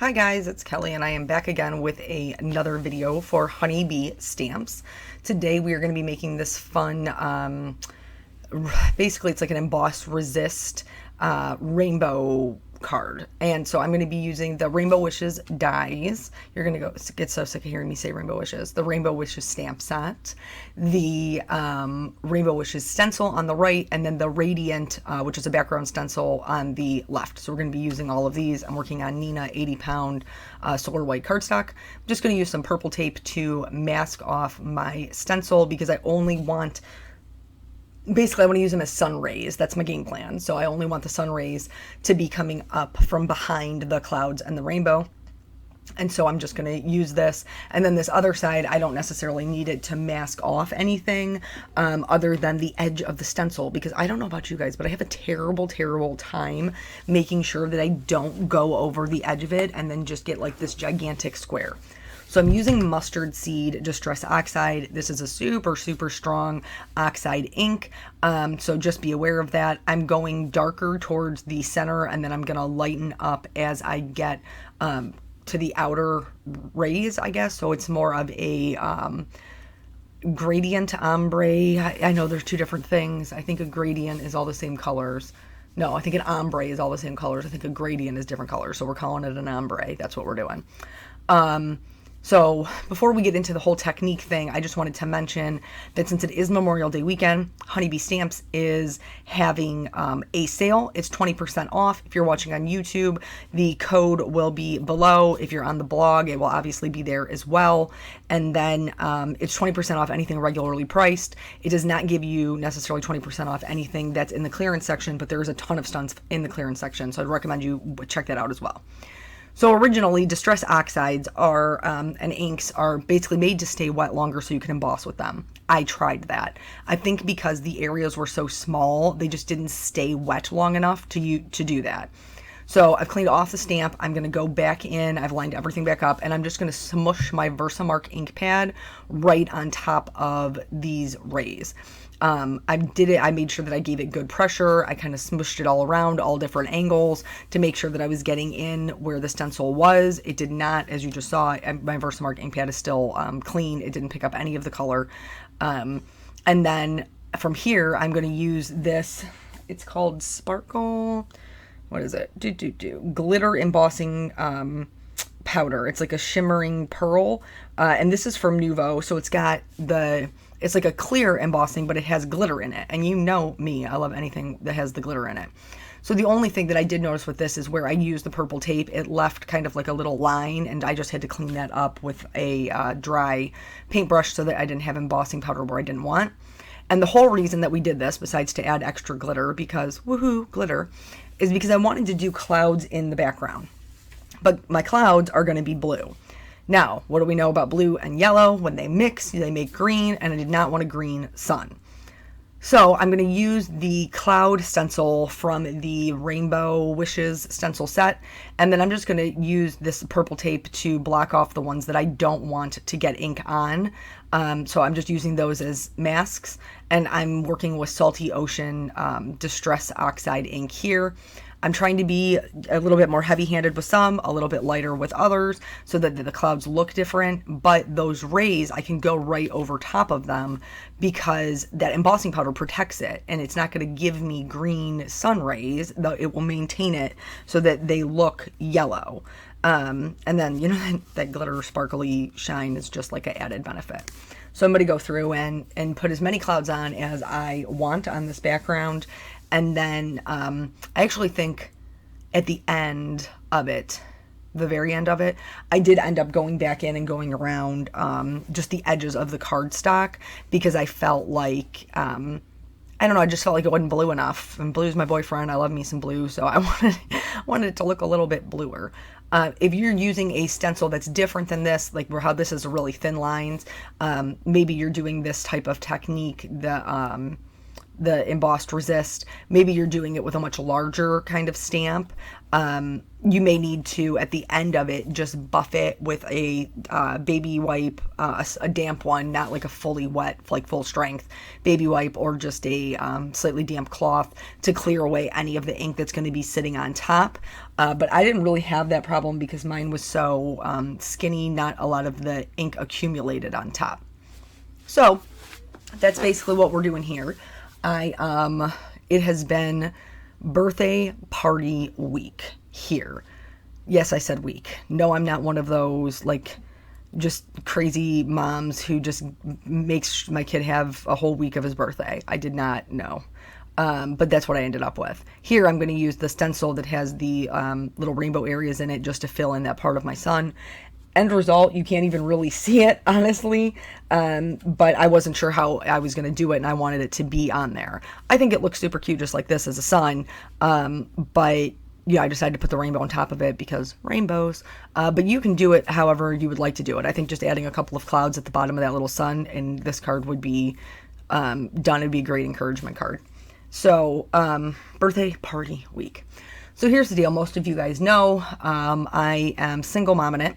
Hi guys, it's Kelly and I am back again with another video for honeybee stamps. Today we are going to be making this fun, basically it's like an embossed resist rainbow card. And so I'm going to be using the Rainbow Wishes dies. You're going to get so sick of hearing me say Rainbow Wishes. The Rainbow Wishes stamp set, the Rainbow Wishes stencil on the right, and then the Radiant, which is a background stencil on the left. So we're going to be using all of these. I'm working on Nina 80-pound solar white cardstock. I'm just going to use some purple tape to mask off my stencil because I only want, basically I want to use them as sun rays. That's my game plan. So I only want the sun rays to be coming up from behind the clouds and the rainbow. And so I'm just going to use this. And then this other side, I don't necessarily need it to mask off anything other than the edge of the stencil, because I don't know about you guys, but I have a terrible, terrible time making sure that I don't go over the edge of it and then just get like this gigantic square. So I'm using mustard seed distress oxide. This is a super, super strong oxide ink. So just be aware of that. I'm going darker towards the center, and then I'm going to lighten up as I get to the outer rays, I guess. So it's more of a gradient ombre. I know there's two different things. I think a gradient is all the same colors. No, I think an ombre is all the same colors. I think a gradient is different colors. So we're calling it an ombre. That's what we're doing. So before we get into the whole technique thing, I just wanted to mention that since it is Memorial Day weekend, Honeybee Stamps is having a sale. It's 20% off. If you're watching on YouTube, the code will be below. If you're on the blog, it will obviously be there as well. And then it's 20% off anything regularly priced. It does not give you necessarily 20% off anything that's in the clearance section, but there is a ton of stunts in the clearance section. So I'd recommend you check that out as well. So originally, distress oxides are and inks are basically made to stay wet longer so you can emboss with them. I tried that. I think because the areas were so small, they just didn't stay wet long enough to do that. So I've cleaned off the stamp. I'm going to go back in. I've lined everything back up, and I'm just going to smush my Versamark ink pad right on top of these rays. I made sure that I gave it good pressure. I kind of smushed it all around, all different angles, to make sure that I was getting in where the stencil was. It did not, as you just saw, my Versamark ink pad is still clean. It didn't pick up any of the color. And then from here, I'm going to use this. It's called Sparkle. What is it? Glitter embossing powder. It's like a shimmering pearl. And this is from Nuvo. So it's like a clear embossing, but it has glitter in it. And you know me, I love anything that has the glitter in it. So the only thing that I did notice with this is where I used the purple tape, it left kind of like a little line, and I just had to clean that up with a dry paintbrush so that I didn't have embossing powder where I didn't want. And the whole reason that we did this, besides to add extra glitter, because woohoo, glitter, is because I wanted to do clouds in the background. But my clouds are going to be blue. Now, what do we know about blue and yellow? When they mix, they make green, and I did not want a green sun. So I'm going to use the cloud stencil from the Rainbow Wishes stencil set, and then I'm just going to use this purple tape to block off the ones that I don't want to get ink on. So I'm just using those as masks, and I'm working with Salty Ocean Distress Oxide ink here. I'm trying to be a little bit more heavy-handed with some, a little bit lighter with others, so that the clouds look different, but those rays, I can go right over top of them because that embossing powder protects it, and it's not going to give me green sun rays, though it will maintain it so that they look yellow. And then, you know, that glitter sparkly shine is just like an added benefit. So I'm going to go through and put as many clouds on as I want on this background. And then I actually think at the end of it, the very end of it, I did end up going back in and going around just the edges of the cardstock because I felt like, I don't know, I just felt like it wasn't blue enough. And blue's my boyfriend. I love me some blue. So I wanted it to look a little bit bluer. If you're using a stencil that's different than this, like how this is really thin lines, maybe you're doing this type of technique, the embossed resist. Maybe you're doing it with a much larger kind of stamp. You may need to, at the end of it, just buff it with a baby wipe, a damp one, not like a fully wet, like full strength baby wipe, or just a slightly damp cloth to clear away any of the ink that's going to be sitting on top. But I didn't really have that problem because mine was so skinny, not a lot of the ink accumulated on top. So that's basically what we're doing here. It has been birthday party week here. Yes, I said week. No, I'm not one of those like just crazy moms who just makes my kid have a whole week of his birthday. I did not know. But that's what I ended up with. Here I'm going to use the stencil that has the little rainbow areas in it just to fill in that part of my son. End result, you can't even really see it, honestly, but I wasn't sure how I was going to do it, and I wanted it to be on there. I think it looks super cute just like this as a sun, but yeah, I decided to put the rainbow on top of it because rainbows, but you can do it however you would like to do it. I think just adding a couple of clouds at the bottom of that little sun and this card would be done. It'd be a great encouragement card. So, birthday party week. So here's the deal. Most of you guys know I am single mom in it.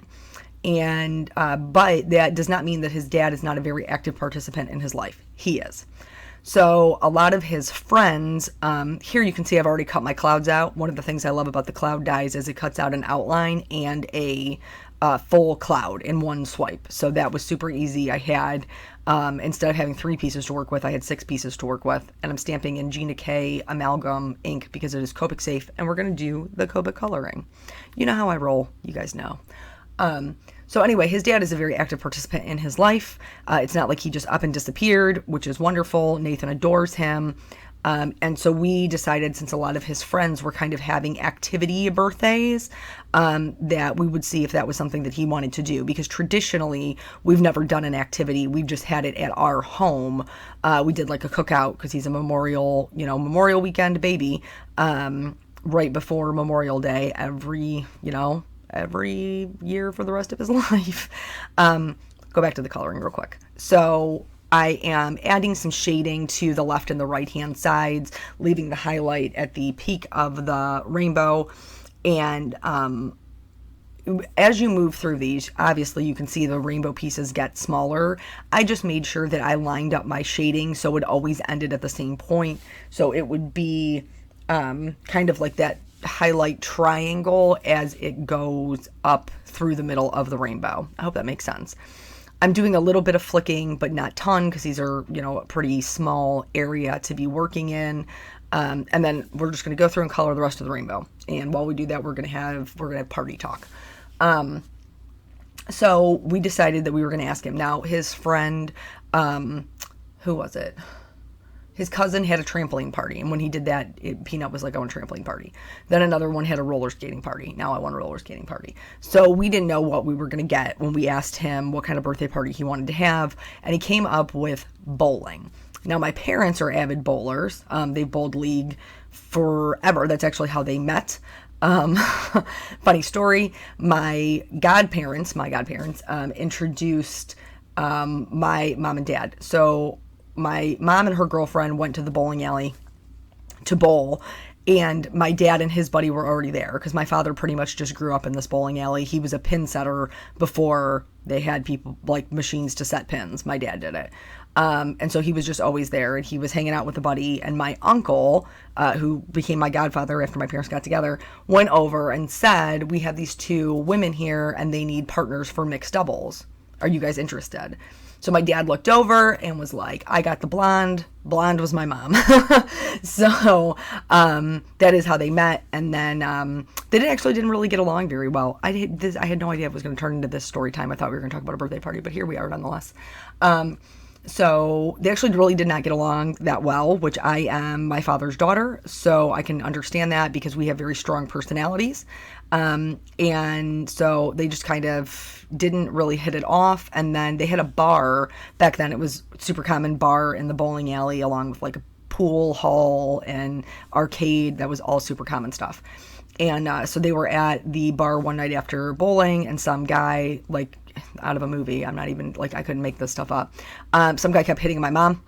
And but that does not mean that his dad is not a very active participant in his life. He is. So a lot of his friends, here you can see I've already cut my clouds out. One of the things I love about the cloud dies is it cuts out an outline and a full cloud in one swipe. So that was super easy. I had, instead of having 3 pieces to work with, I had 6 pieces to work with. And I'm stamping in Gina K amalgam ink because it is Copic safe. And we're going to do the Copic coloring. You know how I roll. You guys know. So anyway, his dad is a very active participant in his life. It's not like he just up and disappeared, which is wonderful. Nathan adores him. And so we decided, since a lot of his friends were kind of having activity birthdays, that we would see if that was something that he wanted to do. Because traditionally, we've never done an activity. We've just had it at our home. We did like a cookout because he's a Memorial weekend baby, right before Memorial Day every year for the rest of his life. Go back to the coloring real quick. So I am adding some shading to the left and the right hand sides, leaving the highlight at the peak of the rainbow. And as you move through these, obviously you can see the rainbow pieces get smaller. I just made sure that I lined up my shading so it always ended at the same point. So it would be kind of like that highlight triangle as it goes up through the middle of the rainbow. I hope that makes sense. I'm doing a little bit of flicking, but not ton, because these are, a pretty small area to be working in. And then we're just going to go through and color the rest of the rainbow. And while we do that, we're going to have party talk. So we decided that we were going to ask him. Now, his friend, who was it? His cousin had a trampoline party, and when he did that, Peanut was like, I want a trampoline party. Then another one had a roller skating party. Now I want a roller skating party. So we didn't know what we were going to get when we asked him what kind of birthday party he wanted to have, and he came up with bowling. Now, my parents are avid bowlers. They've bowled league forever. That's actually how they met. Funny story, my godparents introduced my mom and dad. So my mom and her girlfriend went to the bowling alley to bowl, and my dad and his buddy were already there because my father pretty much just grew up in this bowling alley. He was a pin setter before they had people like machines to set pins. My dad did it. And so he was just always there, and he was hanging out with a buddy, and my uncle, who became my godfather after my parents got together, went over and said, we have these 2 women here and they need partners for mixed doubles. Are you guys interested? So my dad looked over and was like, I got the blonde. Blonde was my mom. So that is how they met. And then they didn't really get along very well. I had no idea it was going to turn into this story time. I thought we were going to talk about a birthday party, but here we are nonetheless. So they actually really did not get along that well, which I am my father's daughter, so I can understand that because we have very strong personalities. And so they just kind of didn't really hit it off. And then they had a bar. Back then it was super common bar in the bowling alley along with like a pool hall and arcade. That was all super common stuff. And so they were at the bar one night after bowling, and some guy, like out of a movie, I'm not even, like, I couldn't make this stuff up. Some guy kept hitting my mom,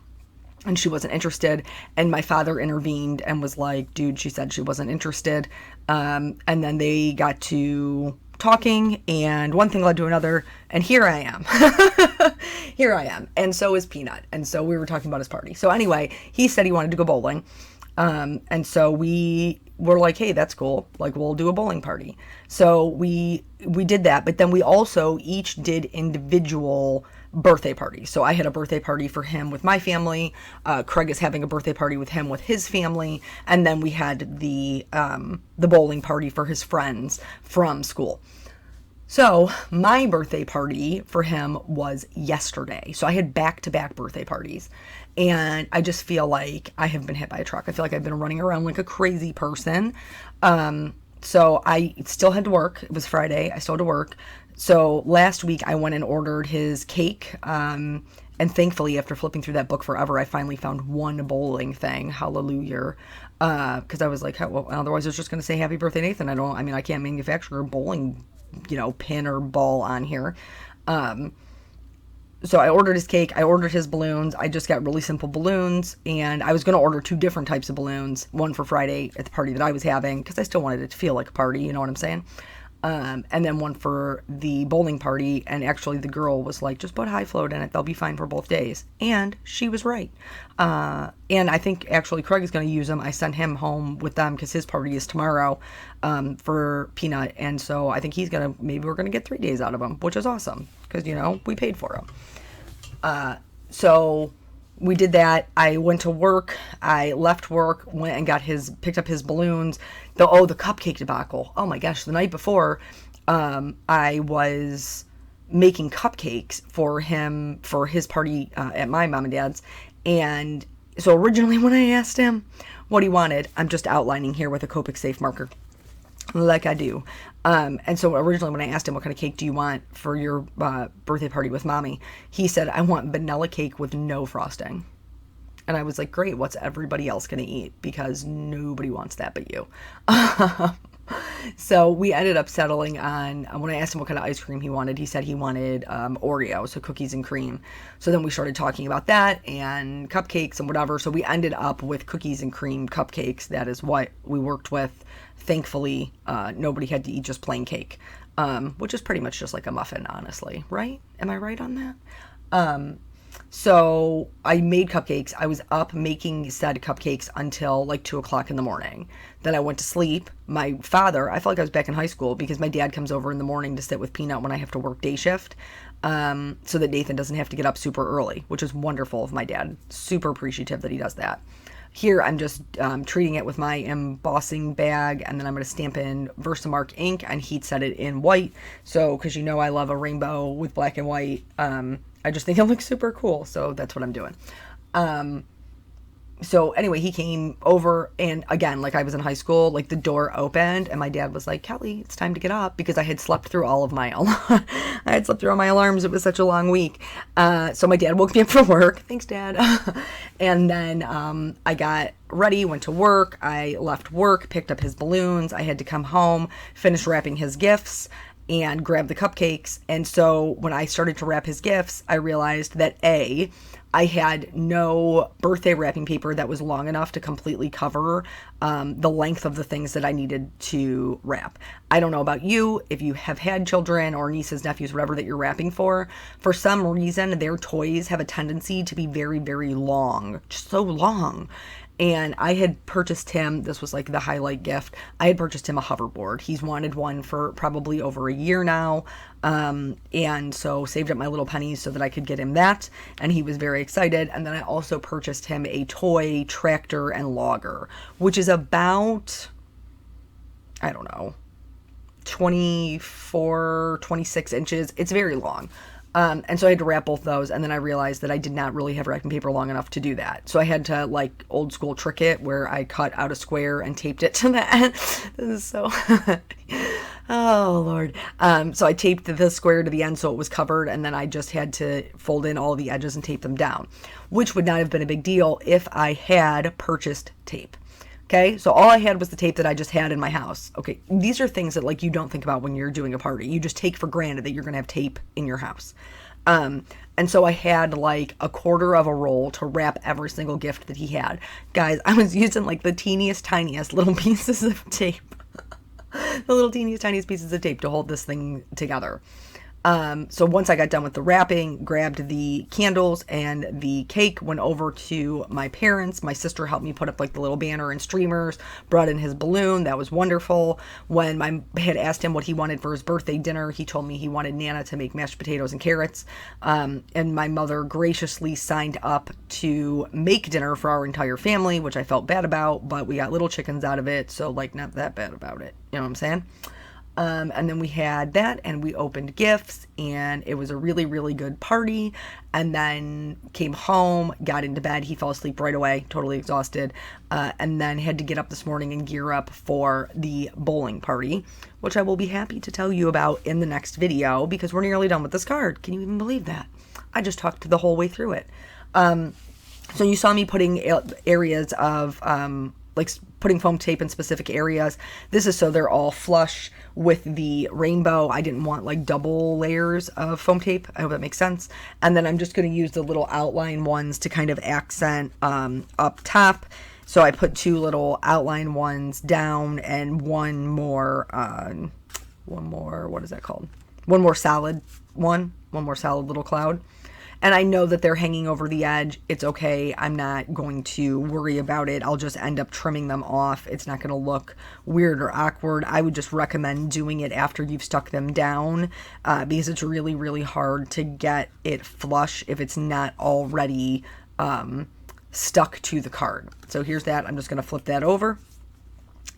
and she wasn't interested. And my father intervened and was like, dude, she said she wasn't interested. And then they got to talking, and one thing led to another, and here I am. Here I am. And so is Peanut. And so we were talking about his party. So anyway, he said he wanted to go bowling. And so we were like, hey, that's cool. Like, we'll do a bowling party. So we did that, but then we also each did individual birthday parties. So I had a birthday party for him with my family. Craig is having a birthday party with him with his family, and then we had the bowling party for his friends from school. So my birthday party for him was yesterday. So I had back-to-back birthday parties, and I just feel like I have been hit by a truck. I feel like I've been running around like a crazy person. So I still had to work. It was Friday. I still had to work. So last week I went and ordered his cake. And thankfully, after flipping through that book forever, I finally found one bowling thing. Hallelujah. Because I was like, well, otherwise it's just going to say happy birthday, Nathan. I can't manufacture a bowling, pin or ball on here. So I ordered his cake. I ordered his balloons. I just got really simple balloons, and I was going to order 2 different types of balloons, one for Friday at the party that I was having, because I still wanted it to feel like a party, you know what I'm saying? And then one for the bowling party, and actually the girl was like, just put high float in it, they'll be fine for both days. And she was right. And I think actually Craig is going to use them. I sent him home with them because his party is tomorrow for Peanut, and so I think maybe we're going to get 3 days out of him, which is awesome, because, we paid for him. So we did that. I went to work. I left work, went and picked up his balloons. The cupcake debacle. Oh my gosh. The night before, I was making cupcakes for him for his party at my mom and dad's. And so originally when I asked him what he wanted, I'm just outlining here with a Copic Safe marker, like I do. And so originally when I asked him, what kind of cake do you want for your birthday party with mommy? He said, I want vanilla cake with no frosting. And I was like, great, what's everybody else going to eat? Because nobody wants that but you. So we ended up settling on, when I asked him what kind of ice cream he wanted, he said he wanted Oreo, so cookies and cream. So then we started talking about that and cupcakes and whatever. So we ended up with cookies and cream cupcakes. That is what we worked with. Thankfully, nobody had to eat just plain cake, which is pretty much just like a muffin, honestly, right? Am I right on that? So I made cupcakes. I was up making said cupcakes until like 2 o'clock in the morning. Then I went to sleep. My father, I felt like I was back in high school because my dad comes over in the morning to sit with Peanut when I have to work day shift, so that Nathan doesn't have to get up super early, which is wonderful of my dad. Super appreciative that he does that. Here, I'm just treating it with my embossing bag, and then I'm going to stamp in Versamark ink and heat set it in white. So, because I love a rainbow with black and white, I just think it looks super cool. So that's what I'm doing. So anyway, he came over, and again, like I was in high school, like the door opened and my dad was like, Kelly, it's time to get up, because I had slept through all of my alarms. It was such a long week. So my dad woke me up for work. Thanks, Dad. And then I got ready, went to work. I left work, picked up his balloons. I had to come home, finish wrapping his gifts, and grab the cupcakes. And so when I started to wrap his gifts, I realized that I had no birthday wrapping paper that was long enough to completely cover the length of the things that I needed to wrap. I don't know about you, if you have had children or nieces, nephews, whatever that you're wrapping for some reason, their toys have a tendency to be very, very long, just so long. And I had purchased him, this was like the highlight gift, I had purchased him a hoverboard. He's wanted one for probably over a year now. And so saved up my little pennies so that I could get him that. And he was very excited. And then I also purchased him a toy tractor and logger, which is about, I don't know, 24, 26 inches. It's very long. And so I had to wrap both those, and then I realized that I did not really have wrapping paper long enough to do that. So I had to, like, old school trick it, where I cut out a square and taped it to the end. This is so... Oh, Lord. So I taped the square to the end so it was covered, and then I just had to fold in all the edges and tape them down, which would not have been a big deal if I had purchased tape. Okay, so all I had was the tape that I just had in my house. Okay, these are things that, like, you don't think about when you're doing a party. You just take for granted that you're going to have tape in your house. And so I had like a quarter of a roll to wrap every single gift that he had. Guys, I was using like the teeniest, tiniest little pieces of tape. The little teeniest, tiniest pieces of tape to hold this thing together. So once I got done with the wrapping, grabbed the candles and the cake, went over to my parents. My sister helped me put up like the little banner and streamers, brought in his balloon. That was wonderful. When I had asked him what he wanted for his birthday dinner, he told me he wanted Nana to make mashed potatoes and carrots. And my mother graciously signed up to make dinner for our entire family, which I felt bad about, but we got little chickens out of it. So like not that bad about it. You know what I'm saying? And then we had that and we opened gifts and it was a really, really good party. And then came home, got into bed. He fell asleep right away, totally exhausted. And then had to get up this morning and gear up for the bowling party, which I will be happy to tell you about in the next video because we're nearly done with this card. Can you even believe that? I just talked the whole way through it. So you saw me putting areas of, like putting foam tape in specific areas. This is so they're all flush with the rainbow. I didn't want like double layers of foam tape. I hope that makes sense. And then I'm just going to use the little outline ones to kind of accent up top. So I put 2 little outline ones down and one more, what is that called? One more solid little cloud. And I know that they're hanging over the edge. It's okay. I'm not going to worry about it. I'll just end up trimming them off. It's not going to look weird or awkward. I would just recommend doing it after you've stuck them down because it's really, really hard to get it flush if it's not already stuck to the card. So here's that. I'm just going to flip that over.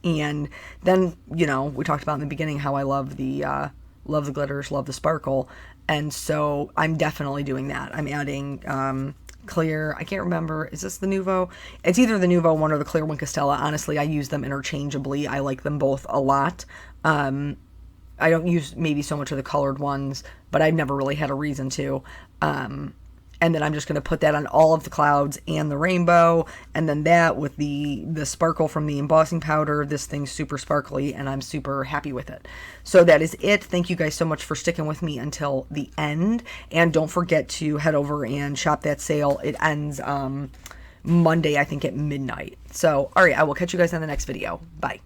And then, you know, we talked about in the beginning how I love the glitters, love the sparkle. And so I'm definitely doing that. I'm adding clear, I can't remember, is this the Nuvo? It's either the Nuvo one or the clear one Castella. Honestly, I use them interchangeably. I like them both a lot. I don't use maybe so much of the colored ones, but I've never really had a reason to. And then I'm just going to put that on all of the clouds and the rainbow. And then that with the sparkle from the embossing powder. This thing's super sparkly and I'm super happy with it. So that is it. Thank you guys so much for sticking with me until the end. And don't forget to head over and shop that sale. It ends Monday, I think, at midnight. So, all right, I will catch you guys on the next video. Bye.